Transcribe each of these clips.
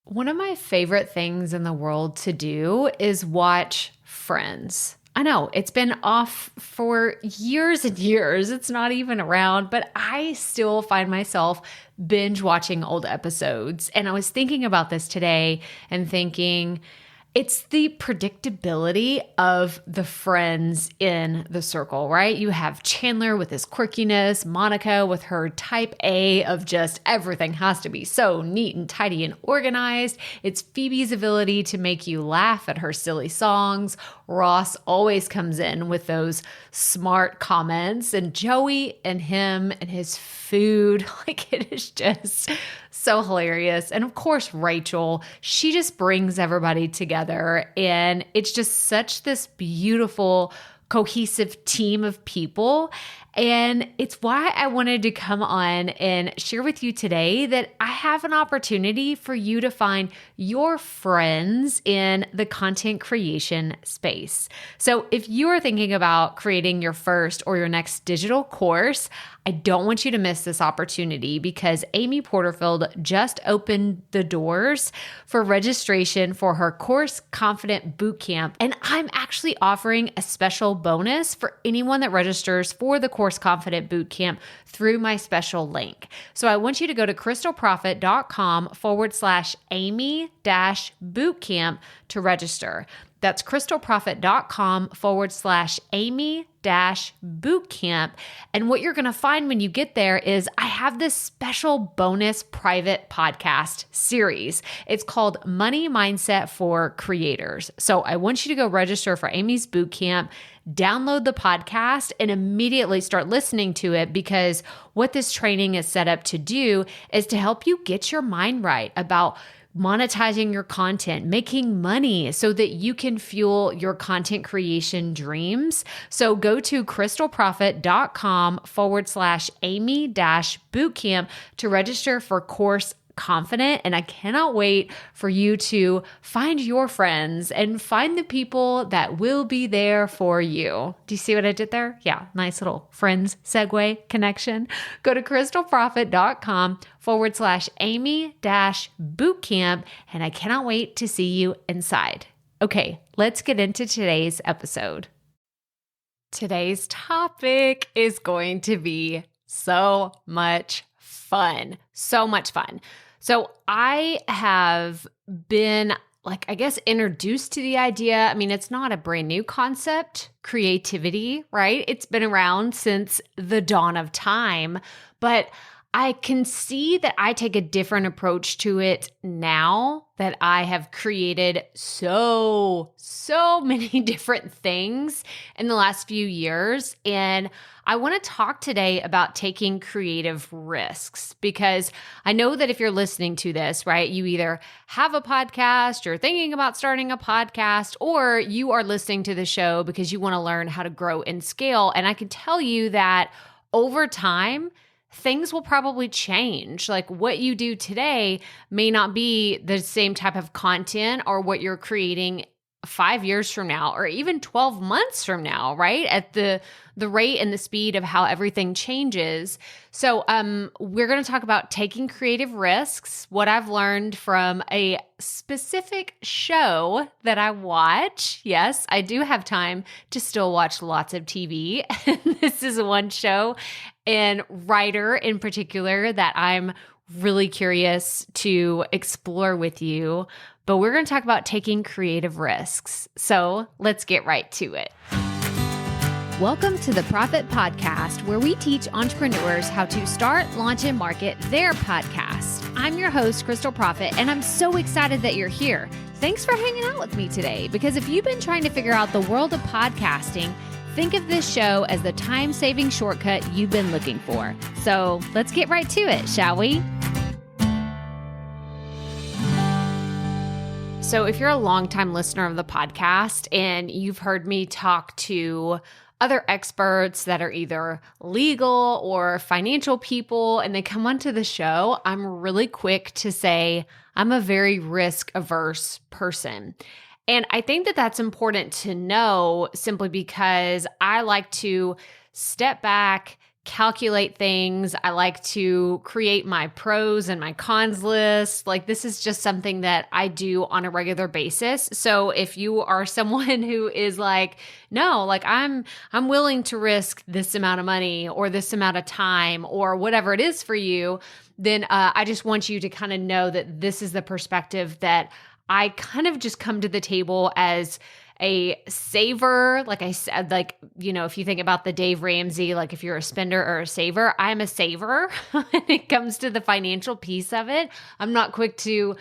One of my favorite things in the world to do is watch Friends. I know it's been off for years and years. It's not even around, but I still find myself binge watching old episodes. And I was thinking about this today and thinking, it's the predictability of the friends in the circle, right? You have Chandler with his quirkiness, Monica with her type A of just everything has to be so neat and tidy and organized. It's Phoebe's ability to make you laugh at her silly songs. Ross always comes in with those smart comments, and Joey and him and his food, like it is just so hilarious. And of course, Rachel, she just brings everybody together, and it's just such this beautiful, cohesive team of people. And it's why I wanted to come on and share with you today that I have an opportunity for you to find your friends in the content creation space. So if you are thinking about creating your first or your next digital course, I don't want you to miss this opportunity because Amy Porterfield just opened the doors for registration for her Course Confident Bootcamp. And I'm actually offering a special bonus for anyone that registers for the Course Confident Bootcamp through my special link. So I want you to go to crystalprofit.com/Amy-bootcamp to register. That's crystalprofit.com/Amy-bootcamp. And what you're going to find when you get there is I have this special bonus private podcast series. It's called Money Mindset for Creators. So I want you to go register for Amy's bootcamp, download the podcast, and immediately start listening to it, because what this training is set up to do is to help you get your mind right about monetizing your content, making money so that you can fuel your content creation dreams. So go to crystalprofit.com/Amy-bootcamp to register for Course Confident. And I cannot wait for you to find your friends and find the people that will be there for you. Do you see what I did there? Yeah, nice little friends segue connection. Go to crystalprofit.com/Amy-bootcamp. And I cannot wait to see you inside. Okay, let's get into today's episode. Today's topic is going to be so much fun. So much fun. So I have been introduced to the idea. I mean, it's not a brand new concept, creativity, right? It's been around since the dawn of time, but I can see that I take a different approach to it now that I have created so many different things in the last few years. And I want to talk today about taking creative risks, because I know that if you're listening to this, right, you either have a podcast, you're thinking about starting a podcast, or you are listening to the show because you want to learn how to grow and scale. And I can tell you that over time, things will probably change. Like what you do today may not be the same type of content or what you're creating 5 years from now, or even 12 months from now, right? At the rate and the speed of how everything changes. So we're going to talk about taking creative risks, what I've learned from a specific show that I watch. Yes, I do have time to still watch lots of TV. This is one show and writer in particular that I'm really curious to explore with you. But we're going to talk about taking creative risks. So let's get right to it. Welcome to the Profit Podcast, where we teach entrepreneurs how to start, launch, and market their podcast. I'm your host, Crystal Profit, and I'm so excited that you're here. Thanks for hanging out with me today, because if you've been trying to figure out the world of podcasting, think of this show as the time-saving shortcut you've been looking for. So let's get right to it, shall we? So if you're a longtime listener of the podcast and you've heard me talk to other experts that are either legal or financial people and they come onto the show, I'm really quick to say I'm a very risk-averse person. And I think that that's important to know simply because I like to step back, calculate things. I like to create my pros and my cons list. Like this is just something that I do on a regular basis. So if you are someone who is like, no, like I'm willing to risk this amount of money or this amount of time or whatever it is for you, then I just want you to kind of know that this is the perspective that I kind of just come to the table as a saver. Like I said, like, if you think about the Dave Ramsey, like if you're a spender or a saver, I'm a saver when it comes to the financial piece of it. I'm not quick to,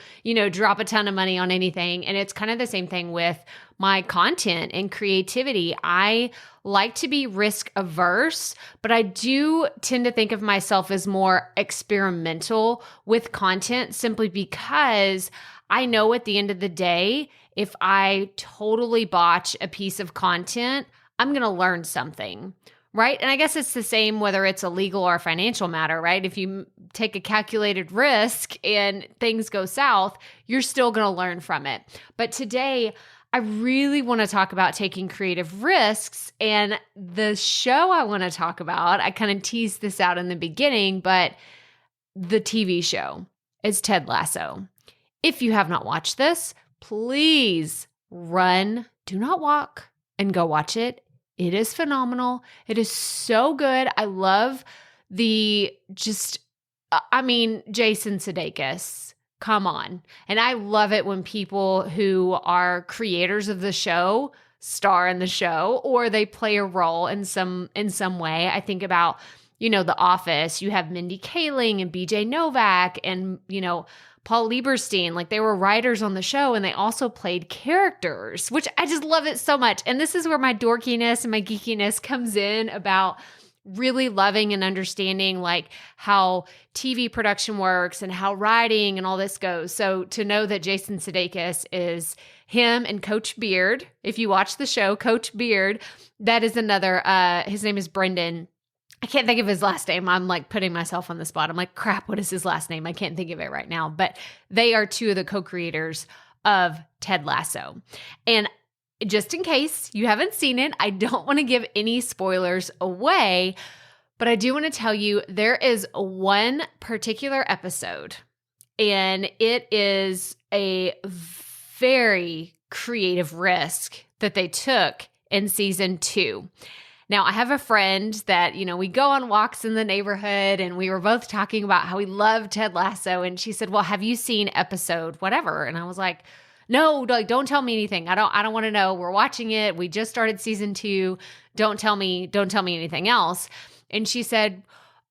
drop a ton of money on anything. And it's kind of the same thing with my content and creativity. I like to be risk averse, but I do tend to think of myself as more experimental with content simply because I know at the end of the day, if I totally botch a piece of content, I'm going to learn something, right? And I guess it's the same whether it's a legal or a financial matter, right? If you take a calculated risk and things go south, you're still going to learn from it. But today, I really want to talk about taking creative risks. And the show I want to talk about, I kind of teased this out in the beginning, but the TV show is Ted Lasso. If you have not watched this, please run, do not walk, and go watch it. It is phenomenal. It is so good. I love Jason Sudeikis. Come on. And I love it when people who are creators of the show star in the show or they play a role in some way. I think about, The Office. You have Mindy Kaling and BJ Novak and, Paul Lieberstein, like they were writers on the show and they also played characters, which I just love it so much. And this is where my dorkiness and my geekiness comes in about really loving and understanding like how TV production works and how writing and all this goes. So to know that Jason Sudeikis is him and Coach Beard, if you watch the show, Coach Beard, that is another, his name is Brendan. I can't think of his last name. I'm like putting myself on the spot. I'm like, crap, what is his last name? I can't think of it right now. But they are two of the co-creators of Ted Lasso. And just in case you haven't seen it, I don't want to give any spoilers away, but I do want to tell you there is one particular episode, and it is a very creative risk that they took in season 2. Now, I have a friend that, we go on walks in the neighborhood and we were both talking about how we love Ted Lasso. And she said, well, have you seen episode whatever? And I was like, no, like, don't tell me anything. I don't want to know. We're watching it. We just started season 2. Don't tell me anything else. And she said,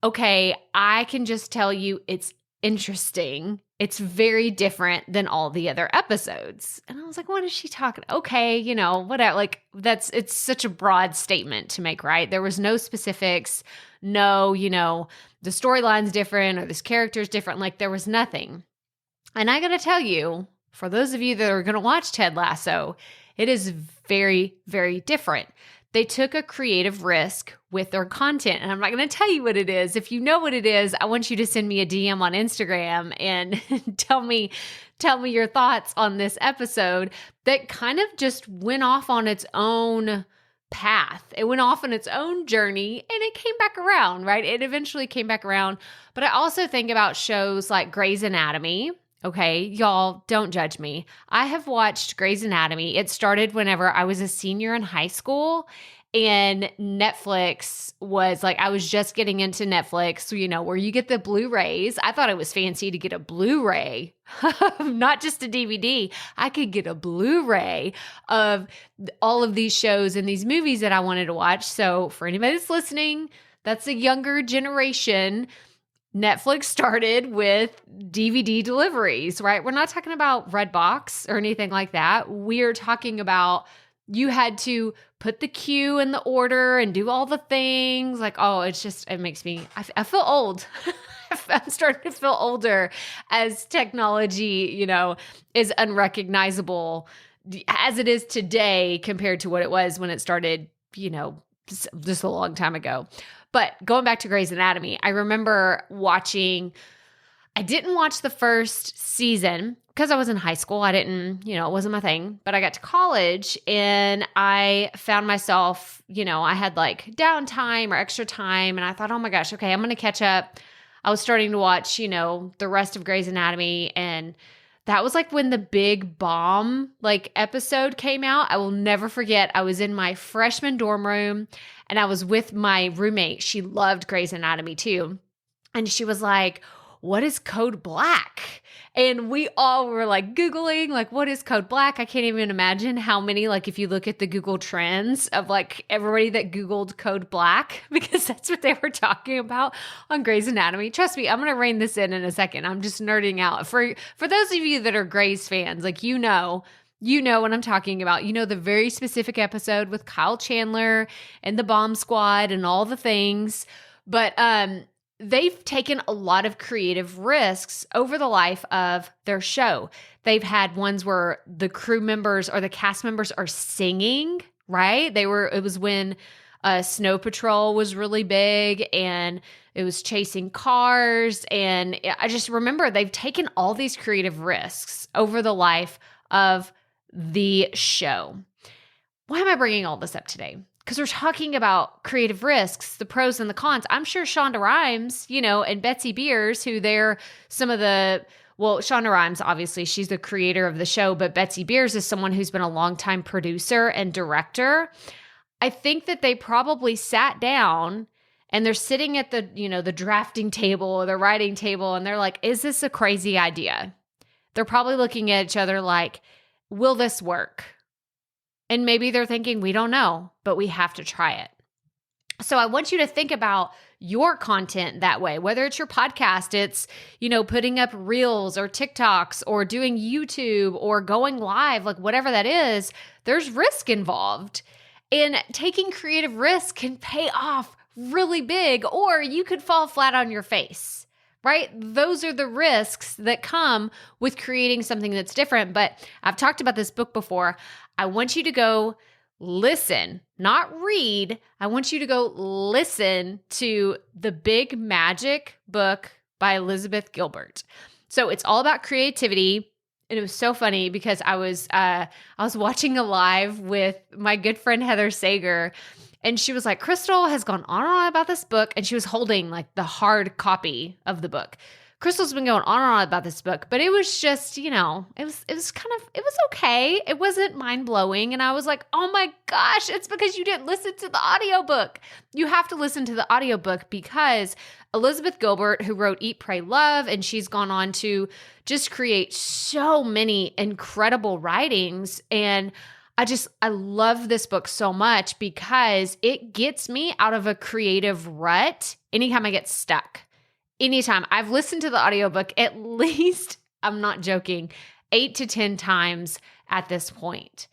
okay, I can just tell you it's interesting. It's very different than all the other episodes. And I was like, what is she talking? Okay, whatever. Like it's such a broad statement to make, right? There was no specifics. No, the storyline's different or this character's different. Like there was nothing. And I got to tell you, for those of you that are going to watch Ted Lasso, it is very, very different. They took a creative risk with their content. And I'm not going to tell you what it is. If you know what it is, I want you to send me a DM on Instagram and tell me your thoughts on this episode that kind of just went off on its own path. It went off on its own journey and it came back around, right? It eventually came back around. But I also think about shows like Grey's Anatomy. Okay, y'all, don't judge me. I have watched Grey's Anatomy. It started whenever I was a senior in high school, and Netflix was like, I was just getting into Netflix, where you get the Blu-rays. I thought it was fancy to get a Blu-ray, not just a DVD. I could get a Blu-ray of all of these shows and these movies that I wanted to watch. So for anybody that's listening, that's a younger generation. Netflix started with DVD deliveries, right? We're not talking about Redbox or anything like that. We're talking about you had to put the queue in the order and do all the things. Like, oh, it makes me, I feel old. I'm starting to feel older as technology, is unrecognizable as it is today compared to what it was when it started, just a long time ago. But going back to Grey's Anatomy, I remember I didn't watch the first season, because I was in high school, I didn't, it wasn't my thing, but I got to college and I found myself, I had like downtime or extra time. And I thought, oh my gosh, okay, I'm going to catch up. I was starting to watch, the rest of Grey's Anatomy. And that was like when the big bomb episode came out. I will never forget. I was in my freshman dorm room and I was with my roommate. She loved Grey's Anatomy too. And she was like, what is code black? And we all were like Googling, like, what is code black? I can't even imagine how many, if you look at the Google trends of everybody that Googled code black, because that's what they were talking about on Grey's Anatomy. Trust me, I'm going to rein this in a second. I'm just nerding out. For those of you that are Grey's fans, you know what I'm talking about. The very specific episode with Kyle Chandler and the bomb squad and all the things. But, they've taken a lot of creative risks over the life of their show. They've had ones where the crew members or the cast members are singing, right? It was when Snow Patrol was really big and it was chasing cars. And I just remember they've taken all these creative risks over the life of the show. Why am I bringing all this up today? Because we're talking about creative risks, the pros and the cons. I'm sure Shonda Rhimes, and Betsy Beers, who they're some of the, Shonda Rhimes, obviously, she's the creator of the show, but Betsy Beers is someone who's been a longtime producer and director. I think that they probably sat down and they're sitting at the drafting table or the writing table, and they're like, is this a crazy idea? They're probably looking at each other like, will this work? And maybe they're thinking, we don't know, but we have to try it. So I want you to think about your content that way, whether it's your podcast, it's, putting up reels or TikToks or doing YouTube or going live, whatever that is, there's risk involved. And taking creative risk can pay off really big, or you could fall flat on your face, right? Those are the risks that come with creating something that's different. But I've talked about this book before. I want you to go listen, not read. I want you to go listen to The Big Magic book by Elizabeth Gilbert. So it's all about creativity. And it was so funny because I was watching a live with my good friend Heather Sager, and she was like, Crystal has gone on and on about this book, and she was holding the hard copy of the book. Crystal's been going on and on about this book, but it was just, it was okay. It wasn't mind-blowing. And I was like, oh my gosh, it's because you didn't listen to the audiobook. You have to listen to the audiobook because Elizabeth Gilbert, who wrote Eat, Pray, Love, and she's gone on to just create so many incredible writings. And I love this book so much because it gets me out of a creative rut anytime I get stuck. Anytime. I've listened to the audiobook at least, I'm not joking, 8 to 10 times at this point.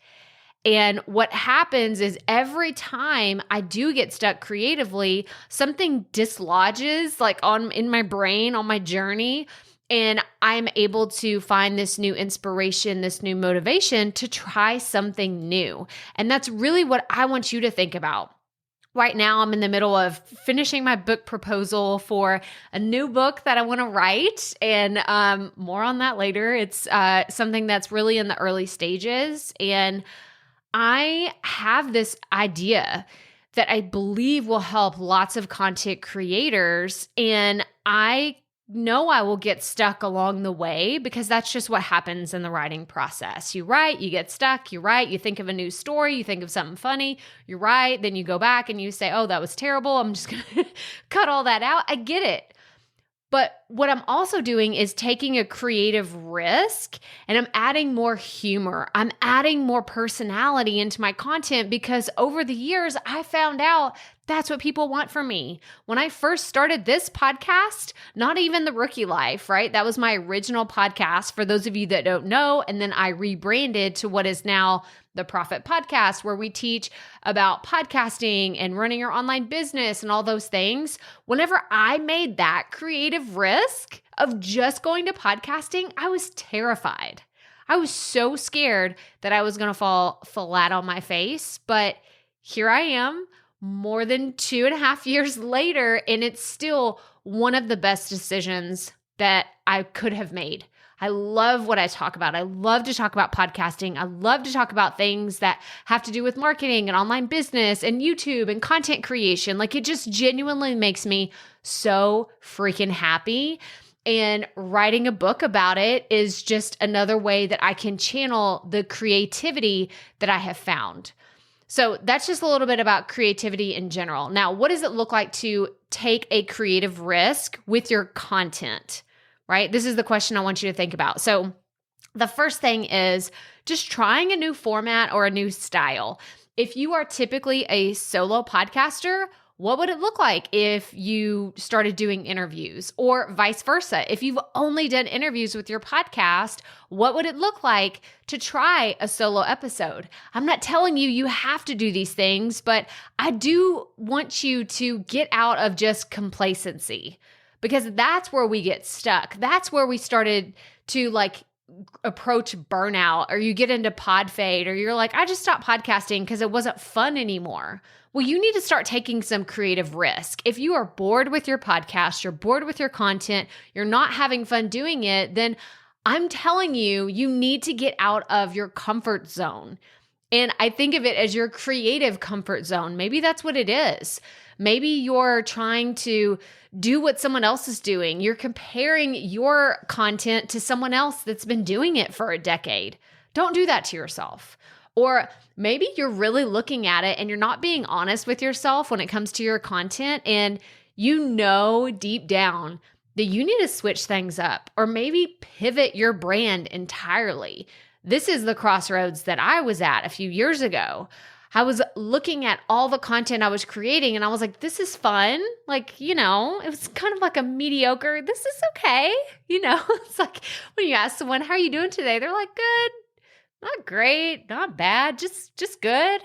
And what happens is every time I do get stuck creatively, something dislodges in my brain on my journey, and I'm able to find this new inspiration, this new motivation to try something new. And that's really what I want you to think about. Right now, I'm in the middle of finishing my book proposal for a new book that I want to write, and more on that later. It's something that's really in the early stages, and I have this idea that I believe will help lots of content creators, and I know I will get stuck along the way because that's just what happens in the writing process. You write, you get stuck, you write, you think of a new story, you think of something funny, you write, then you go back and you say, oh, that was terrible. I'm just going to cut all that out. I get it. But what I'm also doing is taking a creative risk and I'm adding more humor. I'm adding more personality into my content because over the years, I found out that's what people want from me. When I first started this podcast, not even the Rookie Life, right? That was my original podcast for those of you that don't know. And then I rebranded to what is now the Profit Podcast, where we teach about podcasting and running your online business and all those things. Whenever I made that creative risk of just going to podcasting, I was terrified. I was so scared that I was going to fall flat on my face. But here I am more than 2.5 years later, and it's still one of the best decisions that I could have made. I love what I talk about. I love to talk about podcasting. I love to talk about things that have to do with marketing and online business and YouTube and content creation. Like it just genuinely makes me so freaking happy. And writing a book about it is just another way that I can channel the creativity that I have found. So that's just a little bit about creativity in general. Now, what does it look like to take a creative risk with your content, right? This is the question I want you to think about. So the first thing is just trying a new format or a new style. If you are typically a solo podcaster, what would it look like if you started doing interviews, or vice versa? If you've only done interviews with your podcast, what would it look like to try a solo episode? I'm not telling you you have to do these things, but I do want you to get out of just complacency, because that's where we get stuck. That's where we started to approach burnout, or you get into pod fade, or you're like, I just stopped podcasting because it wasn't fun anymore. Well, you need to start taking some creative risk. If you are bored with your podcast, you're bored with your content, you're not having fun doing it, then I'm telling you, you need to get out of your comfort zone. And I think of it as your creative comfort zone. Maybe that's what it is. Maybe you're trying to do what someone else is doing. You're comparing your content to someone else that's been doing it for a decade. Don't do that to yourself. Or maybe you're really looking at it and you're not being honest with yourself when it comes to your content, and you know deep down that you need to switch things up or maybe pivot your brand entirely. This is the crossroads that I was at a few years ago. I was looking at all the content I was creating and I was like, this is fun. It was kind of like a mediocre, this is okay. It's like when you ask someone, how are you doing today? They're like, good. Not great, not bad, just good.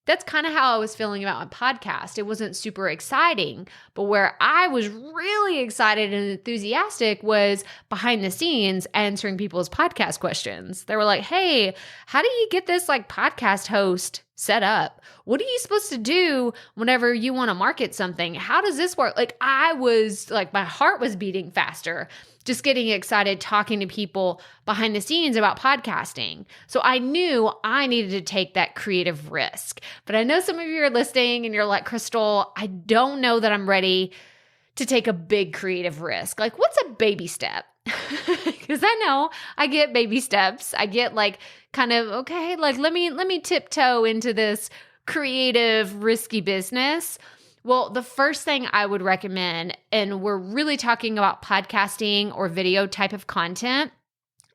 That's kind of how I was feeling about my podcast. It wasn't super exciting, but where I was really excited and enthusiastic was behind the scenes answering people's podcast questions. They were like, hey, how do you get this podcast host set up? What are you supposed to do whenever you want to market something? How does this work? I was my heart was beating faster, just getting excited, talking to people behind the scenes about podcasting. So I knew I needed to take that creative risk. But I know some of you are listening and you're like, Crystal, I don't know that I'm ready to take a big creative risk. What's a baby step? Because I know I get baby steps. I get okay, let me tiptoe into this creative, risky business. Well, the first thing I would recommend, and we're really talking about podcasting or video type of content,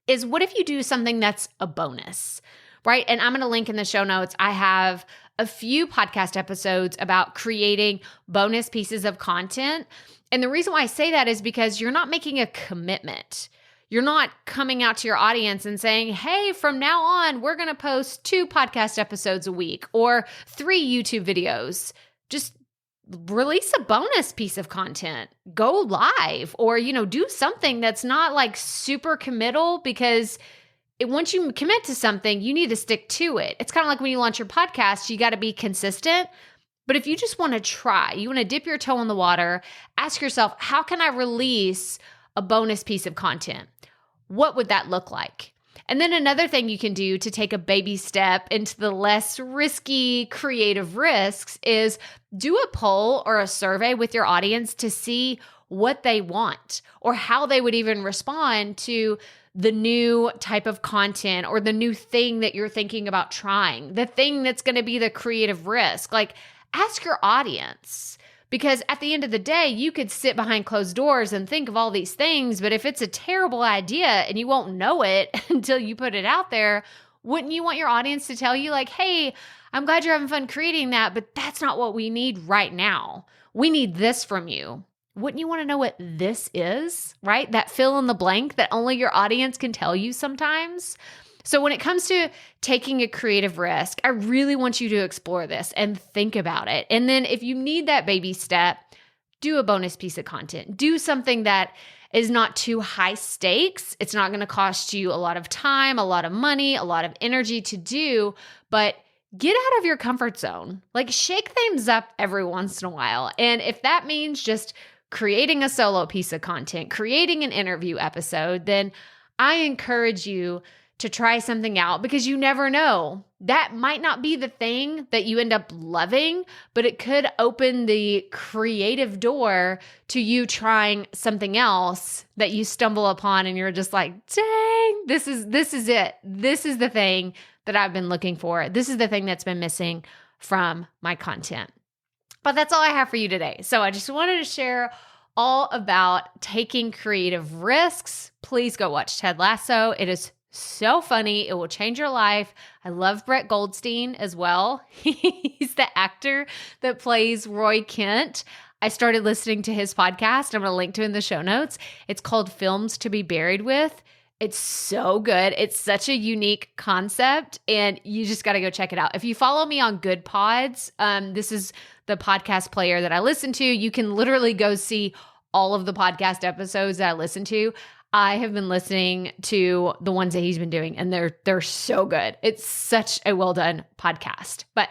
is what if you do something that's a bonus, right? And I'm going to link in the show notes. I have a few podcast episodes about creating bonus pieces of content. And the reason why I say that is because you're not making a commitment. You're not coming out to your audience and saying, hey, from now on, we're going to post 2 podcast episodes a week or 3 YouTube videos. Just release a bonus piece of content, go live, or, do something that's not super committal, because once you commit to something, you need to stick to it. It's kind of like when you launch your podcast, you got to be consistent. But if you just want to try, you want to dip your toe in the water, ask yourself, how can I release a bonus piece of content? What would that look like? And then another thing you can do to take a baby step into the less risky creative risks is do a poll or a survey with your audience to see what they want or how they would even respond to the new type of content or the new thing that you're thinking about trying, the thing that's going to be the creative risk. Ask your audience. Because at the end of the day, you could sit behind closed doors and think of all these things, but if it's a terrible idea and you won't know it until you put it out there, wouldn't you want your audience to tell you hey, I'm glad you're having fun creating that, but that's not what we need right now. We need this from you. Wouldn't you want to know what this is, right? That fill in the blank that only your audience can tell you sometimes. So when it comes to taking a creative risk, I really want you to explore this and think about it. And then if you need that baby step, do a bonus piece of content. Do something that is not too high stakes. It's not going to cost you a lot of time, a lot of money, a lot of energy to do, but get out of your comfort zone. Shake things up every once in a while. And if that means just creating a solo piece of content, creating an interview episode, then I encourage you to try something out because you never know. That might not be the thing that you end up loving, but it could open the creative door to you trying something else that you stumble upon and you're just like, dang, this is it. This is the thing that I've been looking for. This is the thing that's been missing from my content. But that's all I have for you today. So I just wanted to share all about taking creative risks. Please go watch Ted Lasso. It is so funny. It will change your life. I love Brett Goldstein as well. He's the actor that plays Roy Kent. I started listening to his podcast. I'm going to link to it in the show notes. It's called Films to be Buried With. It's so good. It's such a unique concept, and you just got to go check it out. If you follow me on Good Pods, this is the podcast player that I listen to. You can literally go see all of the podcast episodes that I listen to. I have been listening to the ones that he's been doing, and they're so good. It's such a well done podcast. But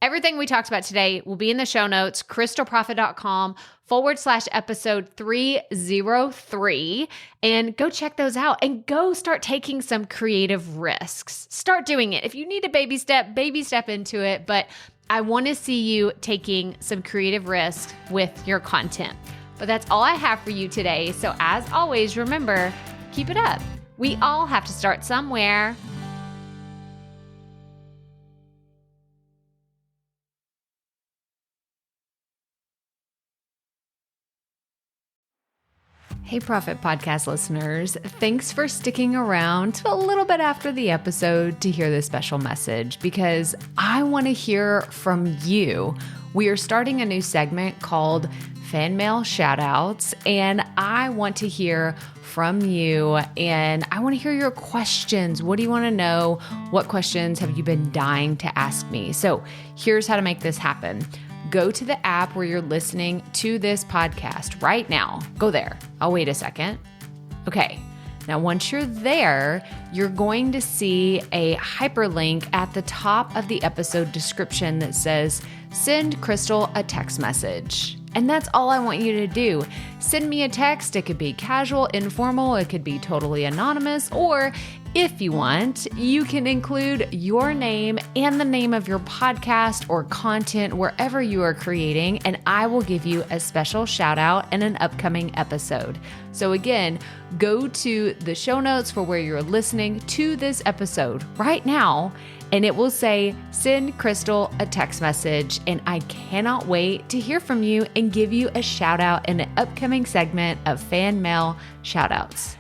everything we talked about today will be in the show notes, crystalprofit.com/episode 303. And go check those out and go start taking some creative risks. Start doing it. If you need a baby step into it. But I want to see you taking some creative risks with your content. But that's all I have for you today. So as always, remember, keep it up. We all have to start somewhere. Hey, Profit Podcast listeners. Thanks for sticking around to a little bit after the episode to hear this special message because I want to hear from you. We are starting a new segment called Fan Mail Shoutouts, and I want to hear from you, and I want to hear your questions. What do you want to know? What questions have you been dying to ask me? So here's how to make this happen. Go to the app where you're listening to this podcast right now. Go there. I'll wait a second. Okay. Now, once you're there, you're going to see a hyperlink at the top of the episode description that says, send Crystal a text message. And that's all I want you to do. Send me a text. It could be casual, informal. It could be totally anonymous. Or if you want, you can include your name and the name of your podcast or content wherever you are creating, and I will give you a special shout out in an upcoming episode. So again, go to the show notes for where you're listening to this episode right now, and it will say, send Crystal a text message. And I cannot wait to hear from you and give you a shout out in an upcoming segment of Fan Mail Shoutouts.